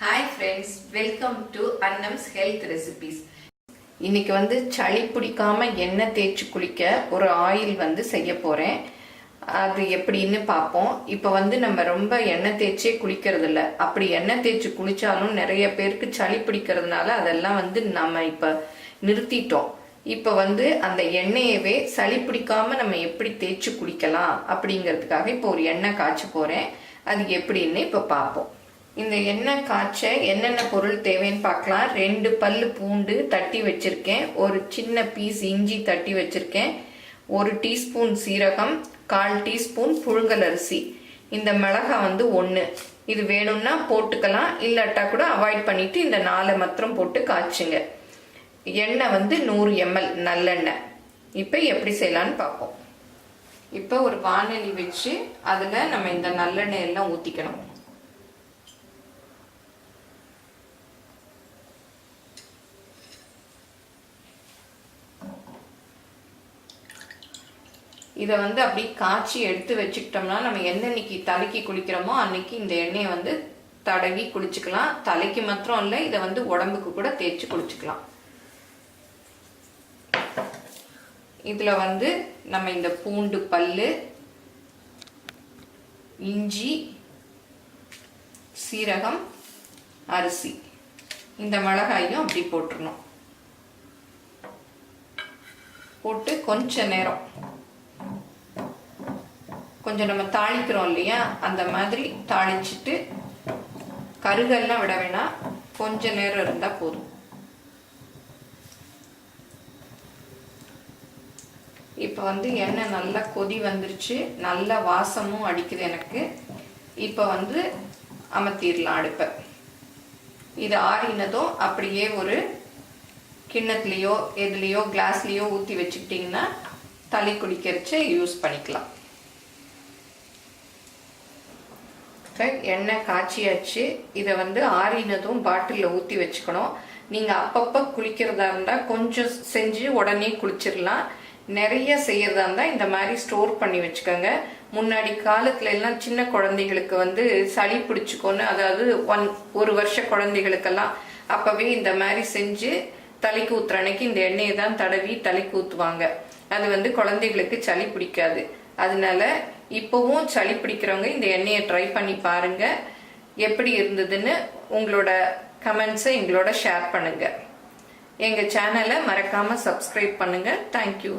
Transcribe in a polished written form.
Hi friends, welcome to Annam's Health Recipes. இன்னைக்கு சளி பிடிக்காம எண்ணெய் தேய்ச்சி குளிக்க ஒரு ஆயில் செய்ய போறேன். அது எப்படின்னு பாப்போம். இப்போ நம்ம ரொம்ப எண்ணெய் தேய்ச்சே குளிக்கிறது இல்ல. அப்படி எண்ணெய் தேய்ச்சி குளிச்சாலும் நிறைய பேருக்கு சளி பிடிக்கிறதுனால அதெல்லாம் நம்ம இப்ப நிறுத்திட்டோம். இப்போ அந்த எண்ணெயவே சளி பிடிக்காம நம்ம எப்படி தேய்ச்சி குளிக்கலாம் அப்படிங்கிறதுக்காக இப்போ ஒரு எண்ணெய் காய்ச்ச போறேன். அது எப்படின்னு இப்போ பாப்போம். இந்த எண்ணெய் காய்ச்ச என்னென்ன பொருள் தேவைன்னு பார்க்கலாம். 2 பல்லு பூண்டு தட்டி வச்சிருக்கேன், ஒரு சின்ன பீஸ் இஞ்சி தட்டி வச்சிருக்கேன், 1 டீஸ்பூன் சீரகம், 1/4 டீஸ்பூன் புழுங்கல் அரிசி, இந்த மிளகாய் 1. இது வேணும்னா போட்டுக்கலாம், இல்லாட்டா கூட அவாய்ட் பண்ணிட்டு இந்த 4 மாத்திரம் போட்டு காய்ச்சுங்க. எண்ணெய் 100 ml நல்லெண்ணெய். இப்போ எப்படி செய்யலான்னு பார்ப்போம். இப்போ ஒரு வானொலி வச்சு அதில் நம்ம இந்த நல்லெண்ணெய் எல்லாம் ஊற்றிக்கணும். இதை அப்படி காய்ச்சி எடுத்து வச்சுக்கிட்டோம்னா நம்ம என்னன்னைக்கு தலைக்கு குளிக்கிறோமோ அன்னைக்கு இந்த எண்ணெயை தடவி குளிச்சுக்கலாம். தலைக்கு மாத்திரம் இல்லை, இதை உடம்புக்கு கூட தேய்ச்சி குளிச்சுக்கலாம். இதுல நம்ம இந்த பூண்டு பல்லு, இஞ்சி, சீரகம், அரிசி, இந்த மிளகாயும் அப்படி போட்டுறணும். போட்டு கொஞ்ச நேரம் கொஞ்சம் நம்ம தாளிக்கிறோம் இல்லையா, அந்த மாதிரி தாளிச்சுட்டு கருகெல்லாம் விட வேணாம், கொஞ்ச நேரம் இருந்தா போதும். இப்போ எண்ணெய் நல்லா கொதி வந்துருச்சு, நல்ல வாசமும் அடிக்குது எனக்கு. இப்போ அமர்த்திடலாம் அடுப்பை. இது ஆறினதும் அப்படியே ஒரு கிண்ணத்துலேயோ எதுலேயோ கிளாஸ்லேயோ ஊற்றி வச்சுக்கிட்டிங்கன்னா தலை குளிக்கிறச்ச யூஸ் பண்ணிக்கலாம். எண்ணெய் காய்ச்சியாச்சு. இதை ஆறினதும் பாட்டிலில் ஊற்றி வச்சுக்கணும். நீங்கள் அப்பப்போ குளிக்கிறதா இருந்தால் கொஞ்சம் செஞ்சு உடனே குளிச்சிடலாம். நிறைய செய்யறதா இருந்தால் இந்த மாதிரி ஸ்டோர் பண்ணி வச்சுக்கோங்க. முன்னாடி காலத்துல எல்லாம் சின்ன குழந்தைகளுக்கு சளி பிடிச்சிக்கோன்னு, அதாவது 1 வருஷ குழந்தைகளுக்கெல்லாம் அப்பவே இந்த மாதிரி செஞ்சு தலைக்கு ஊத்துற அன்னைக்கு இந்த எண்ணெயை தான் தடவி தலைக்கு ஊத்துவாங்க. அது குழந்தைகளுக்கு சளி பிடிக்காது. அதனால இப்போவும் சளி பிடிக்கிறவங்க இந்த எண்ணெயை ட்ரை பண்ணி பாருங்க. எப்படி இருந்ததுன்னு உங்களோட கமெண்ட்ஸை எங்களோட ஷேர் பண்ணுங்க. எங்க சேனலை மறக்காம சப்ஸ்கிரைப் பண்ணுங்க. தேங்க்யூ.